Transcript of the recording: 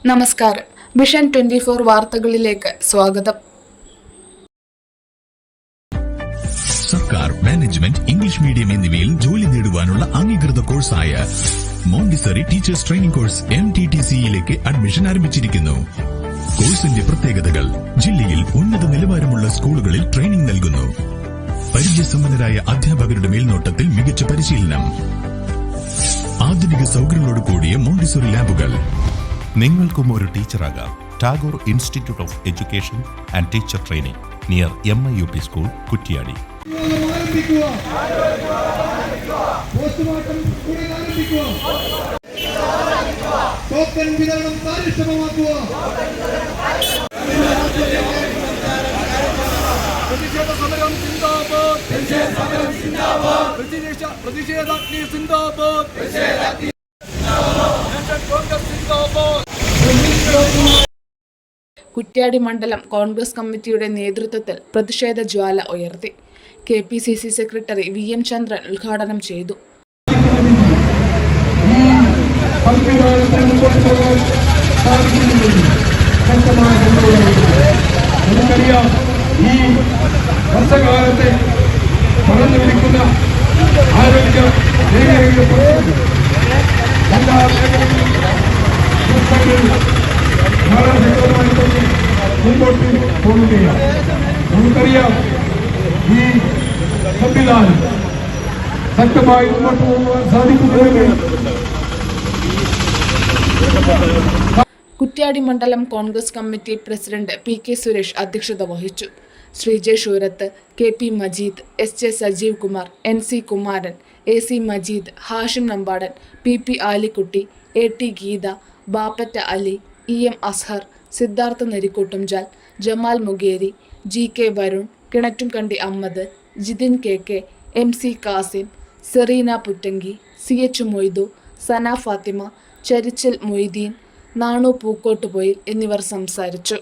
നമസ്കാരം. വിഷൻ 24 വാർത്തകളിലേക്ക് സ്വാഗതം. സർക്കാർ, മാനേജ്മെന്റ്, ഇംഗ്ലീഷ് മീഡിയം എന്നിവയിൽ ജോലി നേടുവാനുള്ള അംഗീകൃത കോഴ്സായ മോണ്ടിസറി ടീച്ചേഴ്സ് ട്രെയിനിംഗ് കോഴ്സ് MTTCയിലേക്ക് അഡ്മിഷൻ ആരംഭിച്ചിരിക്കുന്നു. കോഴ്സിന്റെ പ്രത്യേകതകൾ: ജില്ലയിൽ ഉന്നത നിലവാരമുള്ള സ്കൂളുകളിൽ ട്രെയിനിംഗ് നൽകുന്നു. പരിചയസമ്പന്നരായ അധ്യാപകരുടെ മേൽനോട്ടത്തിൽ മികച്ച പരിശീലനം, ആധുനിക സൗകര്യങ്ങളോട് കൂടിയ മോണ്ടിസറി ലാബുകൾ. നിങ്ങൾക്കും ഒരു ടീച്ചറാകാം. Tagore institute of education and teacher training near MIUP school, Kuttiadi. Kuttiadi മണ്ഡലം കോൺഗ്രസ് കമ്മിറ്റിയുടെ നേതൃത്വത്തിൽ പ്രതിഷേധ ജ്വാല ഉയർത്തി. KPCC സെക്രട്ടറി VM ചന്ദ്രൻ ഉദ്ഘാടനം ചെയ്തു. മുമ്പോട്ട് പോകുകയാണ്. നമുക്കറിയാം, ഈ സംവിധാനം ശക്തമായി മുന്നോട്ട് പോകുവാൻ സാധിക്കുമെന്ന്. കുറ്റ്യാടി മണ്ഡലം Congress committee president PK Suresh അധ്യക്ഷത വഹിച്ചു. Sreejay Soorath, KP Majeed, SJ Sajeev Kumar, NC Kumaran, AC Majeed, Hashim Nambadan, PP Alikutty, AT Geetha, Bappatta Ali, EM Azhar, Siddhartha Nerikkoottumjal, Jamal Mugeri, GK Varun, Kinattumkandi Ahammed, Jithin KK, MC Kasim, Sereena Puttanki, CH Moidu, Sana Fathima, Charichil Moideen, Nanu Pookkottupoyil എന്നിവർ സംസാരിച്ചു.